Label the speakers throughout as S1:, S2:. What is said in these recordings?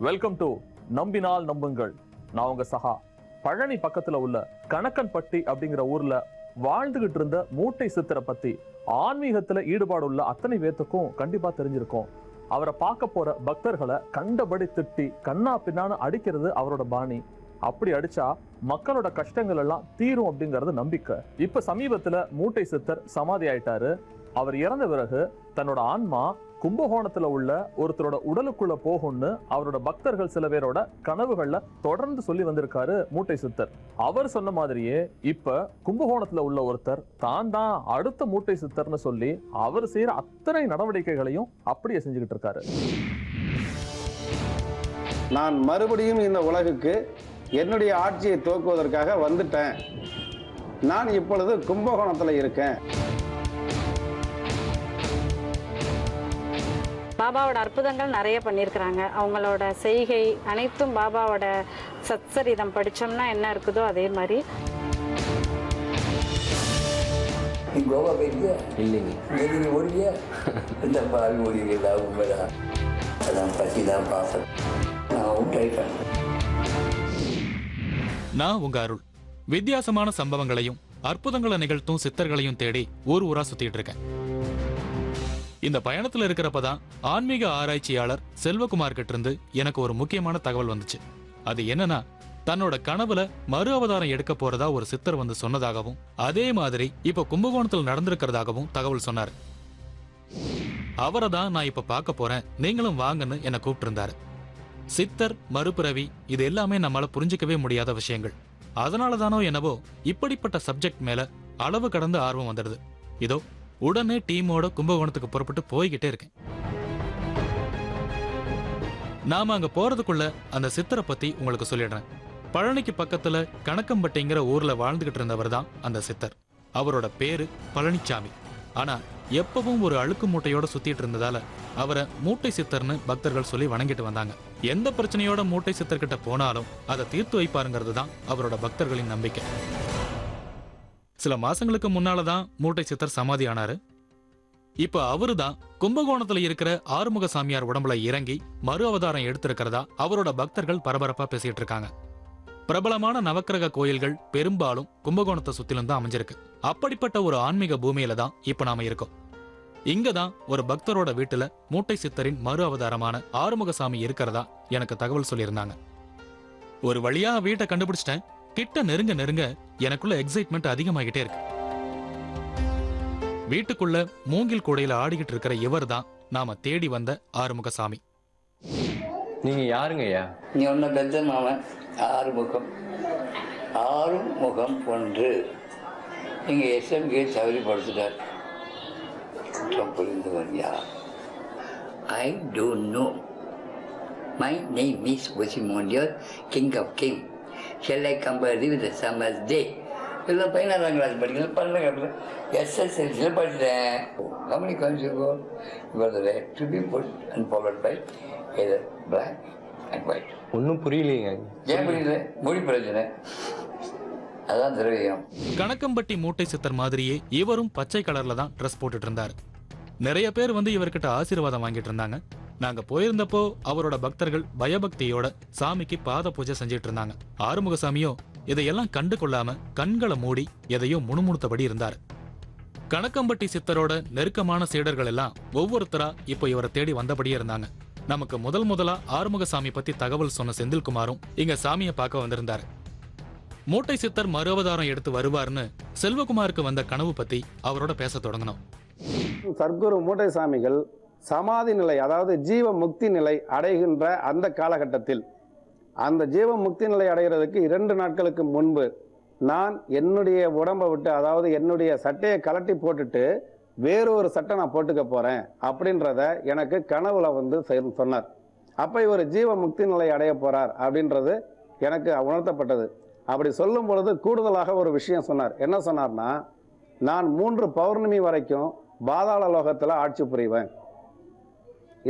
S1: Welcome to நம்பினால் நம்புங்கள். நான் உங்க சஹா. பழனி பக்கத்துல உள்ள கணக்கன்பட்டி அப்படிங்கிற ஊர்ல வாழ்ந்துகிட்டு இருந்த மூட்டை சித்தரை பத்தி ஆன்மீகத்துல ஈடுபாடு உள்ள அத்தனை பேத்துக்கும் கண்டிப்பா தெரிஞ்சிருக்கும். அவரை பார்க்க போற பக்தர்களை கண்டபடி திட்டி கண்ணா பின்னான்னு அடிக்கிறது அவரோட பாணி. அப்படி அடிச்சா மக்களோட கஷ்டங்கள் எல்லாம் தீரும் அப்படிங்கறது நம்பிக்கை. இப்ப சமீபத்துல மூட்டை சித்தர் சமாதி ஆயிட்டாரு. அவர் இறந்த பிறகு தன்னோட ஆன்மா கும்பகோணத்துல உள்ள ஒருத்தரோட உடலுக்குள்ள போகும்னு அவரோட பக்தர்கள் சில பேரோட கனவுகள்ல தொடர்ந்து சொல்லி வந்திருக்காரு மூட்டை சித்தர். அவர் சொன்ன மாதிரியே இப்ப கும்பகோணத்துல உள்ள ஒருத்தர் தான் அடுத்த மூட்டை சித்தர்னு சொல்லி அவர் செய்யற அத்தனை நடவடிக்கைகளையும் அப்படியே செஞ்சுக்கிட்டு இருக்காரு.
S2: நான் மறுபடியும் இந்த உலகுக்கு என்னுடைய ஆட்சியை துவக்குவதற்காக வந்துட்டேன். நான் இப்பொழுது கும்பகோணத்துல இருக்கேன்.
S3: பாபாவோட அற்புதங்கள் நிறைய பண்ணியிருக்கிறாங்க. அவங்களோட செய்கை அனைத்தும் பாபாவோட சத்சரிதம் படித்தோம்னா என்ன இருக்குதோ அதே மாதிரி.
S4: கோவா போயிருக்கியா? இல்லைங்க. எதிரி ஓடியா? இந்த பாவி ஓடிங்களா? உண்மைதான். அதான் பசிதான் பாசம். நான் விட்டாயிட்டேன்.
S5: நான் உங்க அருள். வித்தியாசமான சம்பவங்களையும் அற்புதங்களை நிகழ்த்தும் சித்தர்களையும் தேடி ஊர் ஊரா சுத்திட்டு இருக்கேன். இந்த பயணத்துல இருக்கிறப்பதான் ஆன்மீக ஆராய்ச்சியாளர் செல்வகுமார் கிட்ட இருந்து எனக்கு ஒரு முக்கியமான தகவல் வந்துச்சு. அது என்னன்னா, தன்னோட கனவுல மறு அவதாரம் எடுக்க போறதா ஒரு சித்தர் வந்து சொன்னதாகவும் அதே மாதிரி இப்ப கும்பகோணத்தில் நடந்திருக்கிறதாகவும் தகவல் சொன்னாரு. அவரை தான் நான் இப்ப பார்க்க போறேன், நீங்களும் வாங்கன்னு என்னை கூப்பிட்டு இருந்தாரு. சித்தர், மறுபிறவி, இது எல்லாமே நம்மளால புரிஞ்சிக்கவே முடியாத விஷயங்கள். அதனாலதானோ என்னவோ இப்படிப்பட்ட சப்ஜெக்ட் மேல அளவு கடந்த ஆர்வம் வந்துடுது. இதோ உடனே டீமோட கும்பகோணத்துக்கு புறப்பட்டு போய்கிட்டே இருக்கேன். நாம அங்க போறதுக்குள்ள அந்த சித்தரை பத்தி உங்களுக்கு சொல்லிடுறேன். பழனிக்கு பக்கத்துல கணக்கம்பட்டிங்கிற ஊர்ல வாழ்ந்துகிட்டு இருந்தவர் தான் அந்த சித்தர். அவரோட பேரு பழனிச்சாமி. ஆனா எப்பவும் ஒரு அழுக்கு மூட்டையோட சுத்திட்டு இருந்ததால அவரை மூட்டை சித்தர்னு பக்தர்கள் சொல்லி வணங்கிட்டு வந்தாங்க. எந்த பிரச்சனையோட மூட்டை சித்தர்கிட்ட போனாலும் அதை தீர்த்து வைப்பாருங்கிறது தான் அவரோட பக்தர்களின் நம்பிக்கை. சில மாசங்களுக்கு முன்னாலதான் மூட்டை சித்தர் சமாதி ஆனாரு. இப்ப அவரு தான் கும்பகோணத்துல இருக்கிற ஆறுமுக சாமியார் உடம்புல இறங்கி மறு அவதாரம் எடுத்திருக்கிறதா அவரோட பக்தர்கள் பரபரப்பா பேசிட்டு இருக்காங்க. பிரபலமான நவக்கிரக கோயில்கள் பெரும்பாலும் கும்பகோணத்தை சுத்திலும் தான் அமைஞ்சிருக்கு. அப்படிப்பட்ட ஒரு ஆன்மீக பூமியில தான் இப்ப நாம இருக்கோம். இங்கதான் ஒரு பக்தரோட வீட்டுல மூட்டை சித்தரின் மறு அவதாரமான ஆறுமுகசாமி இருக்கிறதா எனக்கு தகவல் சொல்லியிருந்தாங்க. ஒரு வழியா வீட்டை கண்டுபிடிச்சிட்டேன். கிட்ட நெருங்க நெருங்க எனக்குள்ள எக்ஸைட்மெண்ட் அதிகமாகிட்டே இருக்கு. வீட்டுக்குள்ள மூங்கில் கூடையில ஆடிக்கிட்டு இருக்கிற இவர் தான் நாம தேடி வந்த ஆறுமுகசாமி.
S6: நீங்க யாருங்க ஐயா?
S4: நீ ஒன்ன பெத்த மாமன் ஆறுமுகம். ஆறுமுகம் ஒன்று இங்க SMK சௌகரியப்படுத்திட்டார். குற்றம் புரிந்தவரியா? I don't know. My name is Osimonior, King of King. Shall I compare with the summer's day? இல்லை 11ஆம் கிளாஸ் படிக்கல 12ஆம் கிளாஸ் SSLCயில் படித்தேன். How many coins you go? You got the right to be put and followed by either black and white.
S6: ஒன்றும் புரியலைங்க.
S4: ஏன் புரியல? மொழி பிரச்சனை. அதான் திரவியம்.
S5: கணக்கம்பட்டி மூட்டை சித்தர் மாதிரியே இவரும் பச்சை கலர்ல தான் ட்ரெஸ் போட்டுட்டு இருந்தாரு. நிறைய பேர் வந்து இவர்கிட்ட ஆசீர்வாதம் வாங்கிட்டு இருந்தாங்க. நாங்க போயிருந்தப்போ அவரோட பக்தர்கள் பயபக்தியோட சாமிக்கு பாத பூஜை செஞ்சிட்டு இருந்தாங்க. ஆறுமுகசாமியோ இதையெல்லாம் கண்டு கொள்ளாம கண்களை மூடி எதையோ முணுமுணுத்தபடி இருந்தாரு. கணக்கம்பட்டி சித்தரோட நெருக்கமான சீடர்கள் எல்லாம் ஒவ்வொருத்தரா இப்போ இவரை தேடி வந்தபடியே இருந்தாங்க. நமக்கு முதலா ஆறுமுகசாமி பத்தி தகவல் சொன்ன செந்தில்குமாரும் இங்க சாமியை பார்க்க வந்திருந்தாரு. மூட்டை சித்தர் மறு அவதாரம் எடுத்து வருவார்னு செல்வகுமாருக்கு வந்த கனவு பத்தி அவரோட பேச தொடங்கணும்.
S2: சர்க்குரு மூட்டை சாமிகள் சமாதி நிலை, அதாவது ஜீவ முக்தி நிலை அடைகின்ற அந்த காலகட்டத்தில், அந்த ஜீவ முக்தி நிலை அடைகிறதுக்கு 2 நாட்களுக்கு முன்பு நான் என்னுடைய உடம்பை விட்டு, அதாவது என்னுடைய சட்டையை கலட்டி போட்டுட்டு வேறொரு சட்டை நான் போட்டுக்க போறேன் அப்படின்றத எனக்கு கனவுல வந்து சொன்னார். அப்ப இவர் ஜீவ முக்தி நிலை அடைய போறார் அப்படின்றது எனக்கு உணர்த்தப்பட்டது. அப்படி சொல்லும் பொழுது கூடுதலாக ஒரு விஷயம் சொன்னார். என்ன சொன்னார்னா, நான் 3 பௌர்ணமி வரைக்கும் பாதாள லோகத்துல ஆட்சி புரிவேன்.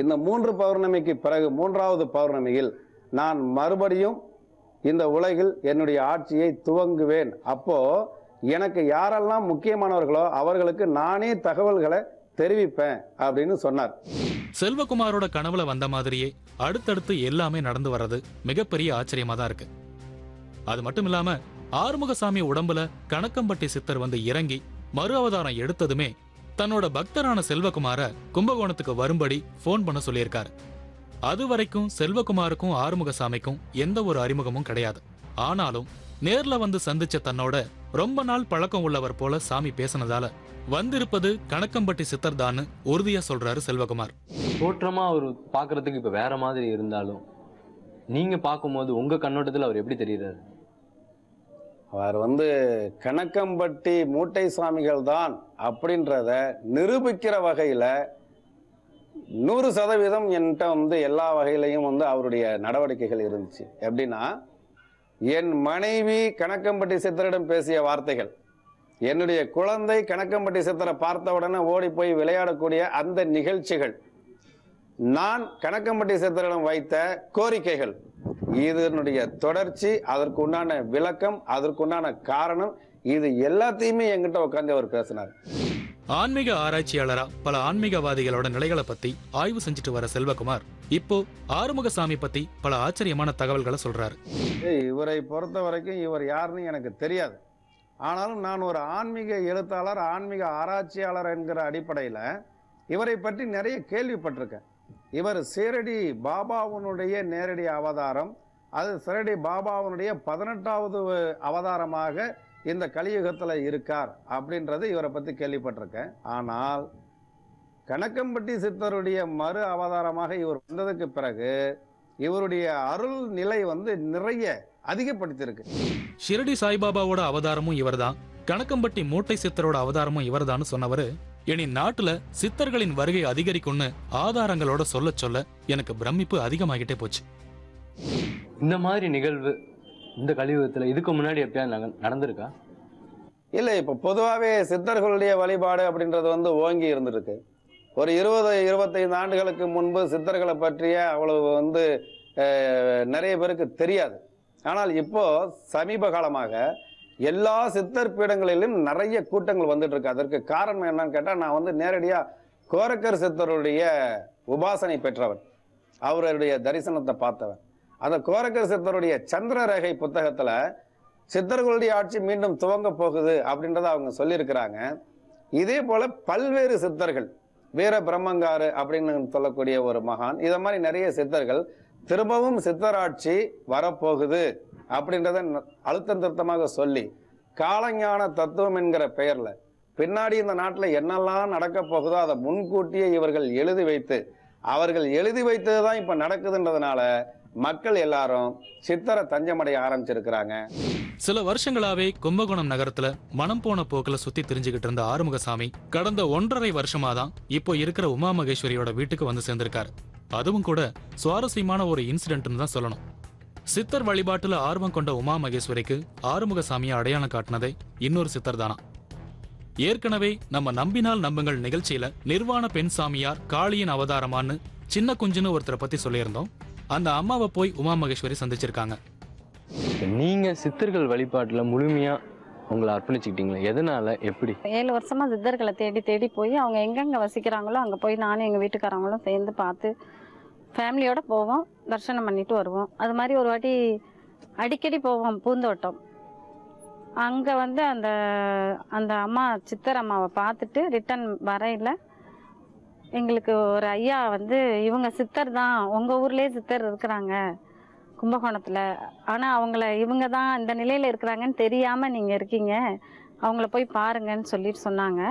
S2: இந்த 3 பௌர்ணமிக்கு பிறகு 3வது பௌர்ணமியில் நான் மறுபடியும் இந்த உலகில் என்னுடைய ஆட்சியை துவங்குவேன். அப்போ எனக்கு யாரெல்லாம் முக்கியமானவர்களோ அவர்களுக்கு நானே தகவல்களை தெரிவிப்பேன் அப்படின்னு சொன்னார்.
S5: செல்வகுமாரோட கனவுல வந்த மாதிரியே அடுத்தடுத்து எல்லாமே நடந்து வர்றது மிகப்பெரிய ஆச்சரியமா தான் இருக்கு. அது மட்டும் இல்லாம ஆறுமுகசாமி உடம்புல கணக்கம்பட்டி சித்தர் வந்து இறங்கி மறு அவதாரம் எடுத்ததுமே தன்னோட பக்தரான செல்வகுமார கும்பகோணத்துக்கு வரும்படி போன் பண்ண சொல்லியிருக்காரு. அது வரைக்கும் செல்வகுமாருக்கும் ஆறுமுகசாமிக்கும் எந்த ஒரு அறிமுகமும் கிடையாது. ஆனாலும் நேர்ல வந்து சந்திச்ச தன்னோட ரொம்ப நாள் பழக்கம் உள்ளவர் போல சாமி பேசினதால வந்திருப்பது கணக்கம்பட்டி சித்தர் தான் உறுதியா சொல்றாரு செல்வகுமார்.
S6: தோற்றமா அவர் பாக்குறதுக்கு இப்ப வேற மாதிரி இருந்தாலும் நீங்க பார்க்கும்போது உங்க கண்ணோட்டத்தில் அவர் எப்படி தெரியுறாரு?
S2: அவர் வந்து கணக்கம்பட்டி மூட்டை சாமிகள் தான் அப்படின்றத நிரூபிக்கிற வகையில் 100% என்கிட்ட வந்து எல்லா வகையிலையும் வந்து அவருடைய நடவடிக்கைகள் இருந்துச்சு. எப்படின்னா, என் மனைவி கணக்கம்பட்டி சித்தரிடம் பேசிய வார்த்தைகள், என்னுடைய குழந்தை கணக்கம்பட்டி சித்தரை பார்த்த உடனே ஓடி போய் விளையாடக்கூடிய அந்த நிகழ்ச்சிகள், நான் கணக்கம்பட்டி சித்தரிடம் வைத்த கோரிக்கைகள், இதனுடைய தொடர்ச்சி, அதற்கு உண்டான விளக்கம், அதற்குண்டான காரணம், இது எல்லாத்தையுமே என்கிட்ட உட்காந்து அவர் பேசினார்.
S5: ஆன்மீக ஆராய்ச்சியாளரா பல ஆன்மீகவாதிகளோட நிலைகளை பத்தி ஆய்வு செஞ்சுட்டு வர செல்வகுமார் இப்போ ஆறுமுகசாமி பத்தி பல ஆச்சரியமான தகவல்களை சொல்றாரு.
S2: இவரை பொறுத்த வரைக்கும் இவர் யாருன்னு எனக்கு தெரியாது. ஆனாலும் நான் ஒரு ஆன்மீக எழுத்தாளர், ஆன்மீக ஆராய்ச்சியாளர் என்கிற அடிப்படையில் இவரை பற்றி நிறைய கேள்விப்பட்டிருக்கேன். இவர் சீரடி பாபாவுனுடைய நேரடி அவதாரம். அது சீரடி பாபாவுனுடைய 18வது அவதாரமாக இந்த கலியுகத்தில் இருக்கார் அப்படின்றது இவரை பற்றி கேள்விப்பட்டிருக்கேன். ஆனால் கணக்கம்பட்டி சித்தருடைய மறு அவதாரமாக இவர் வந்ததுக்கு பிறகு இவருடைய அருள் நிலை வந்து நிறைய அதிகப்படுத்தியிருக்கு.
S5: ஷிரடி சாய்பாபாவோட அவதாரமும் இவர்தான், கணக்கம்பட்டி மூட்டை சித்தரோட அவதாரமும் இவர்தான் சொன்னவரு இனி நாட்டுல சித்தர்களின் வருகை அதிகரிக்கும்னு ஆதாரங்களோட சொல்ல எனக்கு பிரமிப்பு அதிகமாகிட்டே போச்சு.
S6: இந்த மாதிரி நிகழ்வு இந்த கலியுகத்துல இதுக்கு முன்னாடி எப்பயாவது நடந்திருக்கா?
S2: இல்லை, இப்போ பொதுவாகவே சித்தர்களுடைய வழிபாடு அப்படின்றது வந்து ஓங்கி இருந்துருக்கு. ஒரு 20-25 ஆண்டுகளுக்கு முன்பு சித்தர்களை பற்றிய அவ்வளவு வந்து நிறைய பேருக்கு தெரியாது. ஆனால் இப்போ சமீப காலமாக எல்லா சித்தர் பீடங்களிலும் நிறைய கூட்டங்கள் வந்துட்டு இருக்கு. அதற்கு காரணம் என்னன்னு கேட்டால், நான் வந்து நேரடியாக கோரக்கர் சித்தருடைய உபாசனை பெற்றவன், அவருடைய தரிசனத்தை பார்த்தவன். அந்த கோரக்கர் சித்தருடைய சந்திர ரேகை புத்தகத்தில் சித்தர்களுடைய ஆட்சி மீண்டும் துவங்க போகுது அப்படின்றத அவங்க சொல்லியிருக்கிறாங்க. இதே போல பல்வேறு சித்தர்கள், வீர பிரம்மங்காரு அப்படின்னு சொல்லக்கூடிய ஒரு மகான், இதை மாதிரி நிறைய சித்தர்கள் திரும்பவும் சித்தராட்சி வரப்போகுது அப்படின்றத அழுத்தம் திருத்தமாக சொல்லி, காலஞான தத்துவம் என்கிற பெயர்ல பின்னாடி இந்த நாட்டில் என்னெல்லாம் நடக்க போகுதோ அதை முன்கூட்டியே இவர்கள் எழுதி வைத்து, அவர்கள் எழுதி வைத்தது தான் இப்போ நடக்குதுன்றதுனால மக்கள் எல்லாரும் சித்தரை தஞ்சமடைய ஆரம்பிச்சிருக்கிறாங்க.
S5: சில வருஷங்களாவே கும்பகோணம் நகரத்துல மனம் போன போக்குல சுத்தி தெரிஞ்சுக்கிட்டு இருந்த ஆறுமுகசாமி கடந்த 1.5 வருஷமா தான் இப்போ இருக்கிற உமா மகேஸ்வரியோட வீட்டுக்கு வந்து சேர்ந்திருக்காரு. அதுவும் கூட சுவாரஸ்யமான ஒரு இன்சிடென்ட்னு தான் சொல்லணும். சித்தர் வழிபாட்டுல ஆர்வம் கொண்ட உமா மகேஸ்வரிக்கு ஆறுமுகசாமியை அடையாளம் காட்டினதே இன்னொரு சித்தர் தானா. ஏற்கனவே நம்ம நம்பினால் நம்புங்கள் நிகழ்ச்சியில நிர்வாண பெண் சாமியார் காளியின் அவதாரமான்னு சின்ன குஞ்சுன்னு ஒருத்தரை பத்தி சொல்லியிருந்தோம். அந்த அம்மாவை போய் உமா மகேஸ்வரி சந்திச்சிருக்காங்க.
S6: நீங்க சித்தர்கள் வழிபாட்டுல முழுமையா உங்களை அர்ப்பணிச்சுக்கிட்டீங்களா? எதனால, எப்படி?
S3: 7 வருஷமா சித்தர்களை தேடி தேடி போய் அவங்க எங்கெங்க வசிக்கிறாங்களோ அங்கே போய் நானும் எங்கள் வீட்டுக்காரங்களும் சேர்ந்து பார்த்து ஃபேமிலியோட போவோம், தரிசனம் பண்ணிட்டு வருவோம். அது மாதிரி ஒரு வாட்டி அடிக்கடி போவோம் பூந்தோட்டம். அங்கே வந்து அந்த அந்த அம்மா சித்தர் அம்மாவை பார்த்துட்டு ரிட்டன் வரையில் எங்களுக்கு ஒரு ஐயா வந்து, இவங்க சித்தர் தான், உங்கள் ஊர்லேயே சித்தர் இருக்கிறாங்க கும்பகோணத்தில், ஆனால் அவங்கள இவங்க தான் இந்த நிலையில் இருக்கிறாங்கன்னு தெரியாமல் நீங்கள் இருக்கீங்க, அவங்கள போய் பாருங்கன்னு சொல்லிட்டு சொன்னாங்க.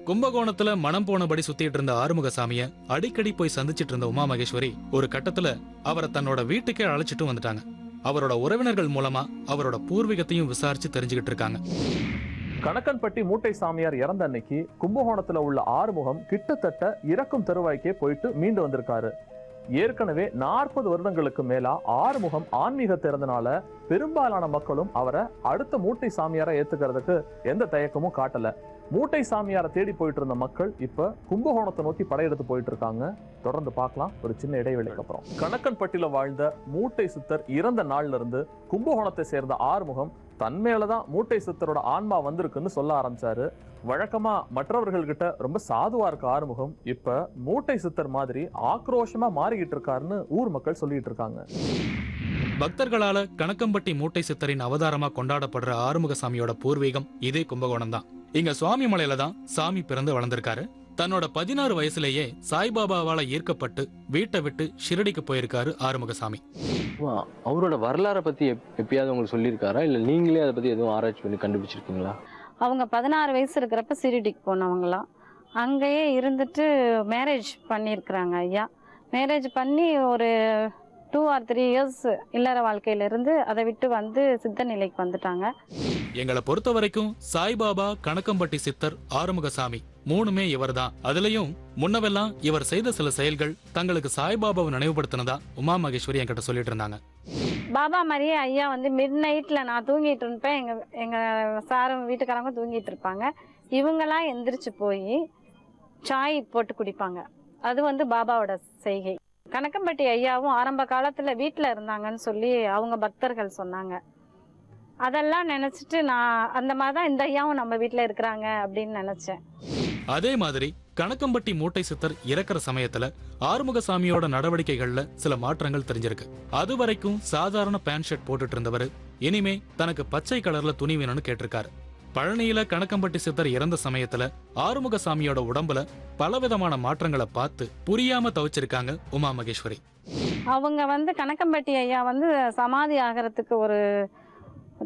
S5: கும்பகோணத்துல மனம் போனபடி சுத்திட்டு இருந்த ஆறுமுகசாமிய அடிக்கடி போய் சந்திச்சிட்டு இருந்த உமா மகேஸ்வரி ஒரு கட்டத்துல அவரை தன்னோட வீட்டுக்கே அழைச்சிட்டு வந்துட்டாங்க. அவரோட உறவினர்கள் மூலமா அவரோட பூர்வீகத்தையும் விசாரிச்சு தெரிஞ்சுக்கிட்டு இருக்காங்க.
S1: கணக்கன்பட்டி மூட்டை சாமியார் இறந்த அன்னைக்கு கும்பகோணத்துல உள்ள ஆறுமுகம் கிட்டத்தட்ட இறக்கும் தருவாய்க்கே போயிட்டு மீண்டு வந்திருக்காரு. ஏற்கனவே 40 வருடங்களுக்கு மேலா ஆறுமுகம் ஆன்மீகத்தை இருந்தனால பெரும்பாலான மக்களும் அவரை அடுத்த மூட்டை சாமியாரை ஏத்துக்கிறதுக்கு எந்த தயக்கமும் காட்டல. மூட்டை சாமியாரை தேடி போயிட்டு இருந்த மக்கள் இப்ப கும்பகோணத்தை நோக்கி படையெடுத்து போயிட்டு இருக்காங்க. தொடர்ந்து பார்க்கலாம் ஒரு சின்ன இடைவெளிக்கு அப்புறம். கணக்கன்பட்டியில வாழ்ந்த மூட்டை சித்தர் இறந்த நாள்ல இருந்து கும்பகோணத்தை சேர்ந்த ஆறுமுகம் தன் மேலதான் மூட்டை சித்தரோட ஆன்மா வந்திருக்குன்னு சொல்ல ஆரம்பிச்சாரு. வழக்கமா மற்றவர்கள் கிட்ட ரொம்ப சாதுவா இருக்க ஆறுமுகம் இப்ப மூட்டை சித்தர் மாதிரி ஆக்ரோஷமா மாறிக்கிட்டு இருக்காருன்னு ஊர் மக்கள் சொல்லிட்டு இருக்காங்க.
S5: பக்தர்களால கணக்கம்பட்டி மூட்டை சித்தரின் அவதாரமா கொண்டாடப்படுற ஆறுமுகசாமியோட பூர்வீகம் இதே கும்பகோணம் தான். இங்க சுவாமி மலையில தான் சாமி பிறந்து வளர்ந்திருக்காரு. தன்னோட 16 வயசுலேயே சாய்பாபாவால ஈர்க்கப்பட்டு வீட்டை விட்டு ஷிரடிக்கு போயிருக்காரு ஆறுமுகசாமி.
S6: அவரோட வரலாறை பத்தி எப்பயாவது உங்களுக்கு சொல்லியிருக்காரா, இல்ல நீங்களே அதை பத்தி எதுவும் ஆராய்ச்சி பண்ணி கண்டுபிடிச்சிருக்கீங்களா?
S3: அவங்க 16 வயசு இருக்கிறப்ப ஷிரடிக்கு போனவங்களாம். அங்கேயே இருந்துட்டு மேரேஜ் பண்ணியிருக்கிறாங்க ஐயா. மேரேஜ் பண்ணி ஒரு 2 or 3 இயர்ஸ் இல்லற வாழ்க்கையில இருந்து அதை விட்டு வந்து சித்த நிலைக்கு வந்துட்டாங்க.
S5: எங்களை பொறுத்த வரைக்கும் சாய்பாபா, கணக்கம்பட்டி சித்தர், ஆறுமுகசாமி மூணுமே இவர் தான். அதுலயும் முன்னவெல்லாம் இவர் செய்த சில செயல்கள் தங்களுக்கு சாய்பாபாவை நினைவுபடுத்தினதா உமா மகேஸ்வரி என்கிட்ட சொல்லிட்டு இருந்தாங்க.
S3: பாபா மாதிரியே ஐயா வந்து மிட் நைட்ல நான் தூங்கிட்டு இருப்பேன், எங்க சாரும் வீட்டுக்காரங்க தூங்கிட்டு இருப்பாங்க. இவங்கெல்லாம் எந்திரிச்சு போய் சாய் போட்டு குடிப்பாங்க. அது வந்து பாபாவோட செய்கை. கணக்கம்பட்டி ஐயாவும் ஆரம்ப காலத்துல வீட்டுல இருந்தாங்கன்னு சொல்லி அவங்க பக்தர்கள் சொன்னாங்க. அதெல்லாம் நினைச்சிட்டு நான் அந்த மாதிரிதான் இந்த ஐயாவும் நம்ம வீட்டுல இருக்கிறாங்க அப்படின்னு நினைச்சேன்.
S5: அதே மாதிரி கணக்கம்பட்டி மூட்டை சித்தர் இறக்குற சமயத்துல ஆறுமுகசாமியோட நடவடிக்கைகள்ல சில மாற்றங்கள் தெரிஞ்சிருக்கு. அது வரைக்கும் சாதாரண பேண்ட் ஷர்ட் போட்டுட்டு இருந்தவர் இனிமே தனக்கு பச்சை கலர்ல துணி வேணும்னு கேட்டிருக்காரு. பழனியில கணக்கம்பட்டி சித்தர் இறந்த சமயத்துல ஆறுமுகசாமியோட உடம்புல பலவிதமான மாற்றங்களை பார்த்து புரியாம தவிச்சிருக்காங்க உமா மகேஸ்வரி.
S3: அவங்க வந்து கணக்கம்பட்டி ஐயா வந்து சமாதி ஆகிறதுக்கு ஒரு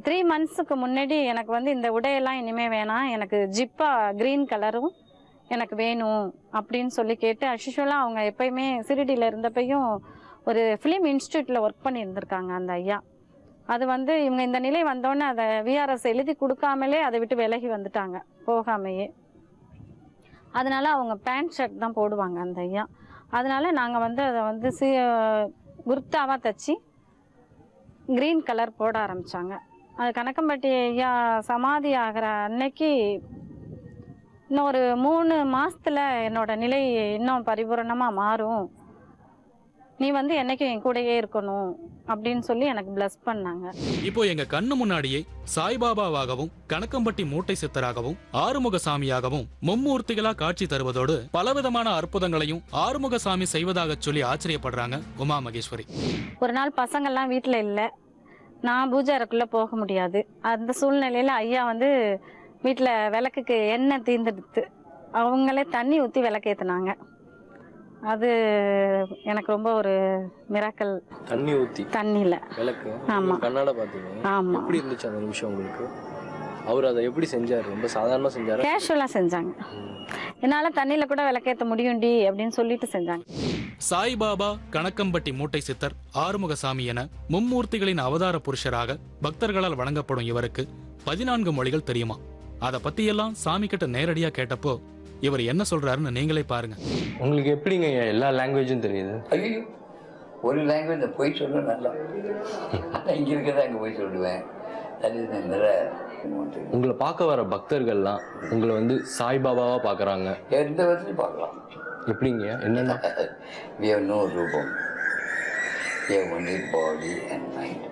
S3: 3 monthsக்கு முன்னாடி எனக்கு வந்து இந்த உடையெல்லாம் இனிமே வேணாம், எனக்கு ஜிப்பா கிரீன் கலரும் எனக்கு வேணும் அப்படின்னு சொல்லி கேட்டு, அஷுஷுவலாக அவங்க எப்பயுமே சிறுடியில் இருந்தப்பையும் ஒரு ஃபிலிம் இன்ஸ்டியூட்டில் ஒர்க் பண்ணியிருந்திருக்காங்க அந்த ஐயா. அது வந்து இவங்க இந்த நிலை வந்தோடனே அதை விஆர்எஸ் எழுதி கொடுக்காமலே அதை விட்டு விலகி வந்துட்டாங்க போகாமையே. அதனால அவங்க பேண்ட் ஷர்ட் தான் போடுவாங்க அந்த ஐயா. அதனால நாங்கள் வந்து அதை வந்து குர்தாவாக தச்சு கிரீன் கலர் போட ஆரம்பித்தாங்க. அது கணக்கம்பட்டி ஐயா சமாதி ஆகிற அன்னைக்கு இன்னும் ஒரு 3 மாசத்துல என்னோட நிலை இன்னும் பரிபூரணமாக மாறும், நீ வந்து என்னைக்கும் என் கூடயே இருக்கணும் அப்படின்னு சொல்லி எனக்கு பிளஸ் பண்ணாங்க.
S5: இப்போ எங்க கண்ணு முன்னாடியே சாய்பாபாவாகவும் கணக்கம்பட்டி மூட்டை சித்தராகவும் ஆறுமுகசாமியாகவும் மும்மூர்த்திகளா காட்சி தருவதோடு பலவிதமான அற்புதங்களையும் ஆறுமுகசாமி செய்வதாக சொல்லி ஆச்சரியப்படுறாங்க உமா மகேஸ்வரி.
S3: ஒரு நாள் பசங்கள்லாம் வீட்டில் இல்லை, நான் பூஜை அறைக்குள்ளே போக முடியாது. அந்த சூழ்நிலையில் ஐயா வந்து வீட்டில் விளக்குக்கு எண்ணெய் தீர்ந்துடுத்து அவங்களே தண்ணி ஊற்றி விளக்கேற்றினாங்க. அது எனக்கு ரொம்ப ஒரு மிராக்கல்.
S6: தண்ணி ஊற்றி
S3: தண்ணியில்
S6: விளக்கு.
S3: ஆமா.
S6: கண்ணாட பார்த்தீங்க.
S3: ஆமாம்.
S6: எப்படி இருந்துச்சு அந்த நிமிஷம் உங்களுக்கு? அவர் அதை எப்படி செஞ்சார்? ரொம்ப சாதாரணமாக செஞ்சார்,
S3: கேஷுவலாக செஞ்சாங்க. என்னால் தண்ணியில் கூட விளக்கேற்ற முடியும்டி அப்படின்னு சொல்லிட்டு செஞ்சாங்க.
S5: சாய்பாபா, கணக்கம்பட்டி மூட்டை சித்தர், ஆறுமுகசாமி என மும்மூர்த்திகளின் அவதார புருஷராக பக்தர்களால் வழங்கப்படும் இவருக்கு 14 மொழிகள் தெரியுமா? அதை பத்தியெல்லாம் சாமி கிட்ட நேரடியா கேட்டப்போ இவர் என்ன சொல்றாருன்னு நீங்களே பாருங்க.
S6: உங்களுக்கு எப்படிங்க எல்லா லாங்குவேஜும் தெரியுது?
S4: ஐயோ, ஒரு லாங்குவேஜ் போய் சொல்லுவேன் நல்லா. ஆனால் இங்கே இருக்கிறதா அங்கே போய் சொல்லுவேன்.
S6: உங்களை பார்க்க வர பக்தர்கள்லாம் உங்களை வந்து சாய்பாபாவா பார்க்குறாங்க.
S4: எந்த விதத்துலையும் பார்க்கலாம்.
S6: எப்படிங்க? என்னன்னா
S4: we have no ரூபம், we have only body and mind.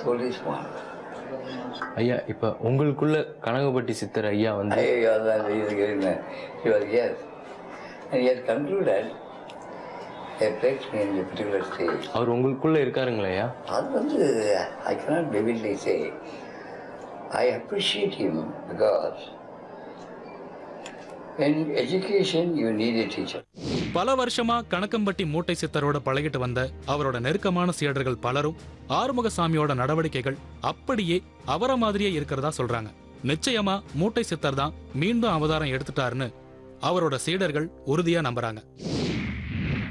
S4: Soul is one.
S6: ஐயா, இப்போ உங்களுக்குள்ள கனகப்பட்டி சித்தர் ஐயா வந்து
S4: ஐயோ, அதான் he was yes, and he has concluded a placed me in a particular stage.
S6: அவர் உங்களுக்குள்ள இருக்காருங்களா ஐயா?
S4: அது வந்து I cannot vividly say. I appreciate him because in education you need a teacher.
S5: பல வருஷமா கணக்கம்பட்டி மூட்டை சித்தரோட பழகிட்டு வந்த அவரோட நெருக்கமான சீடர்கள் பலரும் ஆறுமுகசாமியோட நடவடிக்கைகள் அப்படியே அவர மாதிரியே இருக்கிறதா சொல்றாங்க. நிச்சயமா மூட்டை சித்தர் தான் மீண்டும் அவதாரம் எடுத்துட்டாருன்னு அவரோட சீடர்கள் உறுதியா நம்புறாங்க.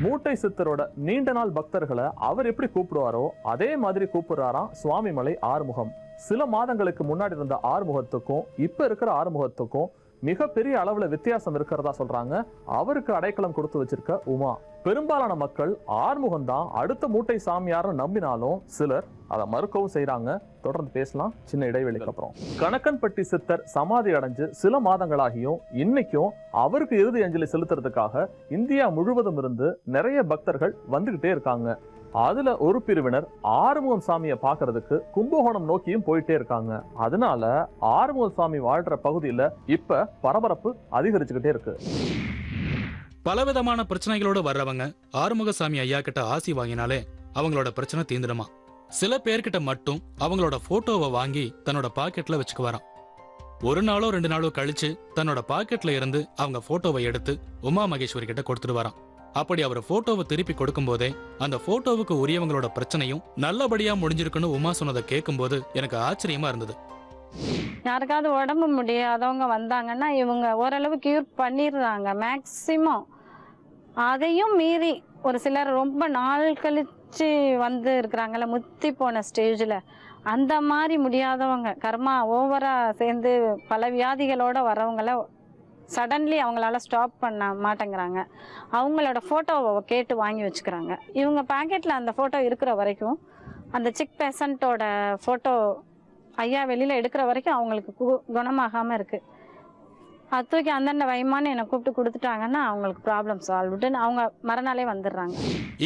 S1: மூட்டை சித்தரோட நீண்ட நாள் பக்தர்களை அவர் எப்படி கூப்பிடுவாரோ அதே மாதிரி கூப்பிடுறாராம் சுவாமிமலை ஆறுமுகம். சில மாதங்களுக்கு முன்னாடி இருந்த ஆறுமுகத்துக்கும் இப்ப இருக்கிற ஆறுமுகத்துக்கும் மிகப்பெரிய அளவுல வித்தியாசம் இருக்கிறதா சொல்றாங்க அவருக்கு அடைக்கலம் கொடுத்து வச்சிருக்க உமா. பெரும்பாலான மக்கள் ஆறுமுகம் தான் அடுத்த மூட்டை சாமியார்னு நம்பினாலும் சிலர் அதை மறுக்கவும் செய்றாங்க. தொடர்ந்து பேசலாம் சின்ன இடைவெளிக்கு அப்புறம். கணக்கன்பட்டி சித்தர் சமாதி அடைஞ்சு சில மாதங்களாகியும் இன்னைக்கும் அவருக்கு இறுதி அஞ்சலி செலுத்துறதுக்காக இந்தியா முழுவதும் இருந்து நிறைய பக்தர்கள் வந்துகிட்டே இருக்காங்க. அதுல ஒரு பிரிவினர் ஆறுமுகம் சாமியை பாக்குறதுக்கு கும்பகோணம் நோக்கியும் போயிட்டே இருக்காங்க. அதனால ஆறுமுகம் சாமி வாழ்ற பகுதியில இப்ப பரபரப்பு அதிகரிச்சுக்கிட்டே இருக்கு.
S5: பலவிதமான பிரச்சனைகளோட வர்றவங்க ஆறுமுகசாமி ஐயா கிட்ட ஆசி வாங்கினாலே அவங்களோட பிரச்சனை தீந்துடுமா. சில பேர்கிட்ட மட்டும் அவங்களோட போட்டோவை வாங்கி தன்னோட பாக்கெட்ல வச்சுக்குவாராம். ஒரு நாளோ 2 நாளோ கழிச்சு தன்னோட பாக்கெட்ல இருந்து அவங்க போட்டோவை எடுத்து உமா மகேஸ்வரி கிட்ட கொடுத்துட்டு வரான். அப்படி அவர் போட்டோவை திருப்பி கொடுக்கும் போதே அந்த போட்டோவுக்கு உரியவங்களோட பிரச்சனையும் நல்லபடியா முடிஞ்சிருக்குன்னு உமா சொன்னதை கேட்கும் போது எனக்கு ஆச்சரியமா இருந்தது.
S3: யாருக்காவது உடம்பு முடியாதவங்க வந்தாங்கன்னா இவங்க ஓரளவு கியூர் பண்ணிடுறாங்க மேக்சிமம். அதையும் மீறி ஒரு சிலர் ரொம்ப நாள் கழிச்சு வந்து இருக்கிறாங்கல்ல, முத்தி போன ஸ்டேஜில், அந்த மாதிரி முடியாதவங்க கர்மா ஓவரா சேர்ந்து பல வியாதிகளோட வரவங்கள சடன்லி அவங்களால ஸ்டாப் பண்ண மாட்டேங்கிறாங்க. அவங்களோட ஃபோட்டோவை கேட்டு வாங்கி வச்சுக்கிறாங்க. இவங்க பாக்கெட்டில் அந்த ஃபோட்டோ இருக்கிற வரைக்கும், அந்த சிக் பேஷண்ட்டோட ஃபோட்டோ ஐயா வெளியில் எடுக்கிற வரைக்கும் அவங்களுக்கு குணமாகாமல் இருக்குது. அது தூக்கி அந்தண்ட வைமான்னு என்னை கூப்பிட்டு கொடுத்துட்டாங்கன்னா அவங்களுக்கு ப்ராப்ளம் சால்வ்டுன்னு அவங்க மறுநாளே வந்துடுறாங்க.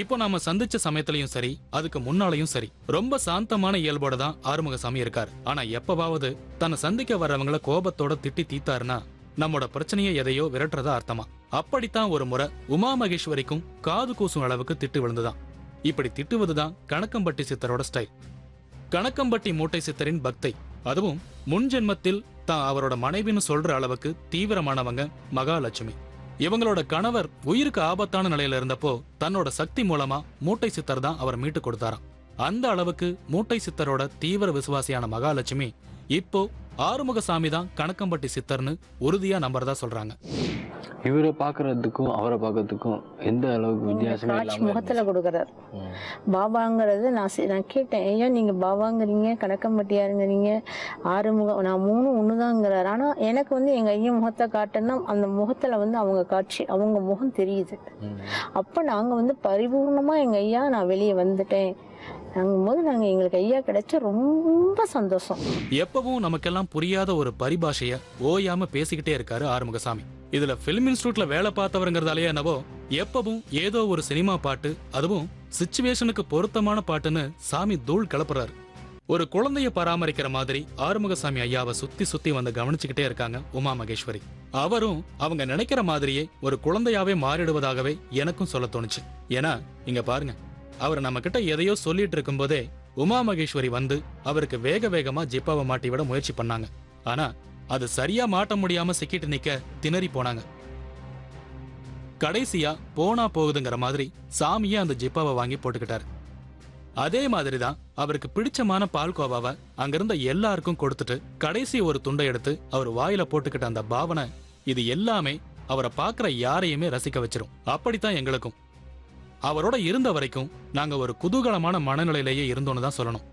S5: இப்போ நாம சந்திச்ச சமயத்திலையும் சரி, அதுக்கு முன்னாலையும் சரி, ரொம்ப சாந்தமான இயல்போட தான் ஆறுமுகசாமி இருக்காரு. ஆனா எப்பவாவது தன்னை சந்திக்க வர்றவங்கள கோபத்தோட திட்டி தீத்தாருன்னா நம்மோட பிரச்சனையை எதையோ விரட்டுறதா அர்த்தமா. அப்படித்தான் ஒரு முறை உமா மகேஸ்வரிக்கும் காது கூசும் அளவுக்கு திட்டு விழுந்துதான். இப்படி திட்டுவதுதான் கணக்கம்பட்டி சித்தரோட ஸ்டைல். கணக்கம்பட்டி மூட்டை சித்தரின் பக்தை, அதுவும் முன் ஜென்மத்தில் தான் அவரோட மனைவின்னு சொல்ற அளவுக்கு தீவிரமானவங்க மகாலட்சுமி. இவங்களோட கணவர் உயிருக்கு ஆபத்தான நிலையில இருந்தப்போ தன்னோட சக்தி மூலமா மூட்டை சித்தர் தான் அவர் மீட்டு கொடுத்தாராம். அந்த அளவுக்கு மூட்டை சித்தரோட தீவிர விசுவாசியான மகாலட்சுமி இப்போ ஆறுமுகசாமி தான் கணக்கம்பட்டி சித்தர்னு உறுதியா நம்புறதா சொல்றாங்க.
S6: இவரை பாக்குறதுக்கும் அவரை பார்க்கறதுக்கும் எந்த அளவுக்கு வித்தியாசமே
S7: காட்சி முகத்துல கொடுக்கறாரு. பாபாங்கிறது நான் கேட்டேன், ஐயா நீங்க பாபாங்கிறீங்க, கணக்கம்பட்டியாருங்கிறீங்க, ஆறுமுகம், நான் 3 ஒண்ணுதாங்கிறாரு. ஆனா எனக்கு வந்து எங்க ஐயா முகத்தை காட்டுன்னா அந்த முகத்துல வந்து அவங்க காட்சி, அவங்க முகம் தெரியுது. அப்ப நாங்க வந்து பரிபூர்ணமா எங்க ஐயா நான் வெளியே வந்துட்டேன் போது நாங்க எங்களுக்கு ஐயா கிடைச்ச ரொம்ப சந்தோஷம்.
S5: எப்பவும் நமக்கெல்லாம் புரியாத ஒரு பரிபாஷைய ஓயாம பேசிக்கிட்டே இருக்காரு ஆறுமுகசாமி. இதுல பிலிம் இன்ஸ்டிடியூட்ல வேலை பார்த்தவருங்கிறதாலே என்னவோ எப்பவும் ஏதோ ஒரு சினிமா பாட்டு, அதுவும் சிச்சுவேஷனுக்கு பொருத்தமான பாட்டுன்னு சாமி தூள் கிளப்புறாரு. ஒரு குழந்தைய பராமரிக்கிற மாதிரி ஆறுமுகசாமி ஐயாவை சுத்தி சுத்தி வந்து கவனிச்சுக்கிட்டே இருக்காங்க உமா மகேஸ்வரி. அவரும் அவங்க நினைக்கிற மாதிரியே ஒரு குழந்தையாவே மாறிடுவதாகவே எனக்கும் சொல்ல தோணுச்சு. ஏன்னா இங்க பாருங்க, அவர் நம்ம கிட்ட எதையோ சொல்லிட்டு இருக்கும் போதே உமா மகேஸ்வரி வந்து அவருக்கு வேக வேகமா ஜிப்பாவை மாட்டி விட முயற்சி பண்ணாங்க. ஆனா அது சரியா மாட்ட முடியாம சிக்கிட்டு நிக்க திணறி போனாங்க. கடைசியா போனா போகுதுங்கிற மாதிரி சாமியே அந்த ஜிப்பாவை வாங்கி போட்டுக்கிட்டாரு. அதே மாதிரிதான் அவருக்கு பிடிச்சமான பால்கோவாவை அங்கிருந்த எல்லாருக்கும் கொடுத்துட்டு கடைசி ஒரு துண்டை எடுத்து அவர் வாயில போட்டுக்கிட்ட அந்த பாவனை, இது எல்லாமே அவரை பாக்குற யாரையுமே ரசிக்க வச்சிரும். அப்படித்தான் எங்களுக்கும். அவரோட இருந்த வரைக்கும் நாங்க ஒரு குதூகலமான மனநிலையிலேயே இருந்தோன்னு தான் சொல்லணும்.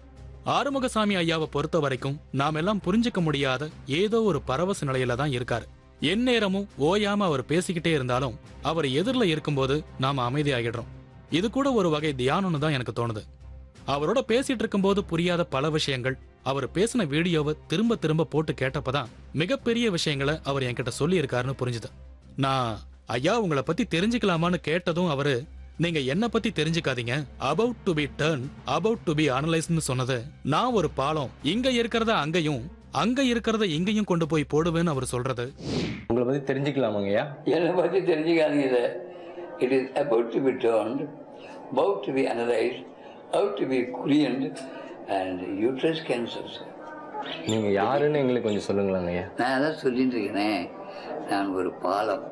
S5: ஆறுமுகசாமி ஐயாவை பொறுத்த வரைக்கும் நாம் எல்லாம் புரிஞ்சுக்க முடியாத ஏதோ ஒரு பரவச நிலையில தான் இருக்காரு. எந்நேரமும் ஓயாம அவர் பேசிக்கிட்டே இருந்தாலும் அவர் எதிரில் இருக்கும்போது நாம அமைதியாகிடுறோம். இது கூட ஒரு வகை தியானம்னு தான் எனக்கு தோணுது. அவரோட பேசிட்டு இருக்கும்போது புரியாத பல விஷயங்கள் அவர் பேசின வீடியோவை திரும்ப திரும்ப போட்டு கேட்டப்பதான் மிகப்பெரிய விஷயங்களை அவர் என்கிட்ட சொல்லி இருக்காருன்னு புரிஞ்சுது. நான் ஐயா உங்களை பத்தி தெரிஞ்சுக்கலாமான்னு கேட்டதும் அவரு, நீங்க என்ன பத்தி தெரிஞ்சுக்காதீங்க, about to be turn, about to be அனலைஸ்னு சொன்னது, நான் ஒரு பாலம், இங்க இருக்கிறத அங்கேயும் அங்க இருக்கிறத இங்கேயும் கொண்டு போய் போடுவேன்னு அவர் சொல்றது.
S6: உங்களை பத்தி தெரிஞ்சுக்கலாமாங்கய்யா?
S4: என்னை பத்தி தெரிஞ்சுக்காதீங்க sir. It is about to be turned, about to be analysed, out to be குரியன்ட் அண்ட் யூட்ரஸ் கேன்சர்.
S6: நீங்க யாருன்னு எங்களுக்கு கொஞ்சம் சொல்லுங்களாங்கய்யா.
S4: நான் அதான் சொல்லிட்டு இருக்கிறேன், நான் ஒரு பாலம்,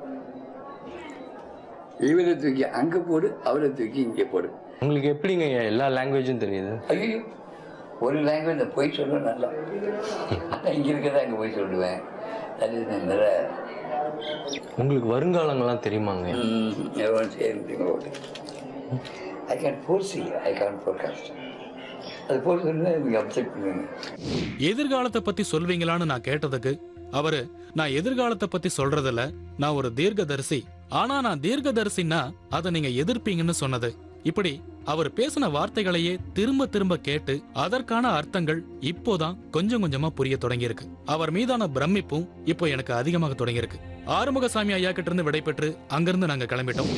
S4: இவரை தூக்கி அங்கே போடு, அவரை தூக்கி இங்கே போடு.
S6: உங்களுக்கு எப்படிங்க எல்லா லாங்குவேஜும் தெரியுது?
S4: ஐயோ, ஒரு லாங்குவேஜ் நான் போய் சொல்லுவேன் நல்லா, இங்கே இருக்கிறதா அங்கே போய் சொல்லுவேன்.
S6: உங்களுக்கு வருங்காலங்கள்லாம் தெரியுமாங்க?
S4: I can foresee, I can forecast. அது போல சொல்லுங்க, நீங்கள் அப்செக்ட் பண்ணுவீங்க.
S5: எதிர்காலத்தை பத்தி சொல்வீங்களான்னு நான் கேட்டதுக்கு அவரு, நான் எதிர்காலத்தை பத்தி சொல்றதில்ல, நான் ஒரு தீர்க்கதரிசி, ஆனா நான் தீர்க்கதரிசின்னா அதை நீங்க எதிர்ப்பீங்கன்னு சொன்னது. இப்படி அவர் பேசின வார்த்தைகளையே திரும்ப திரும்ப கேட்டு அதற்கான அர்த்தங்கள் இப்போதான் கொஞ்சம் கொஞ்சமா புரிய தொடங்கியிருக்கு. அவர் மீதான பிரமிப்பும் இப்போ எனக்கு அதிகமாக தொடங்கியிருக்கு. ஆறுமுகசாமி ஐயா கிட்ட இருந்து விடைபெற்று அங்கிருந்து நாங்க கிளம்பிட்டோம்.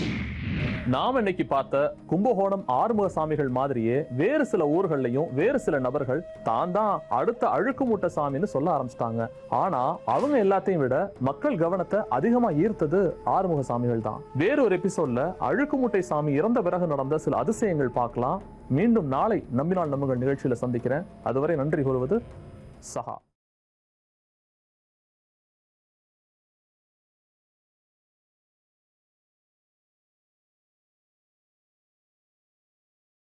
S1: நாம் இன்னைக்கு பார்த்த கும்பகோணம் ஆறுமுகசாமிகள் மாதிரியே வேறு சில ஊர்கள்லயும் வேறு சில நபர்கள் தான் அடுத்த அழுக்குமூட்டை சாமின்னு சொல்ல ஆரம்பிச்சிட்டாங்க. ஆனா அவங்க எல்லாத்தையும் விட மக்கள் கவனத்தை அதிகமா ஈர்த்தது ஆறுமுகசாமிகள் தான். வேறு ஒரு எபிசோட்ல அழுக்குமூட்டை சாமி இறந்த பிறகு நடந்த சில அதிசயங்கள் பார்க்கலாம். மீண்டும் நாளை நம்பினால் நம்புங்கள் நிகழ்ச்சியில சந்திக்கிறேன். அதுவரை நன்றி கூறுவது சஹா.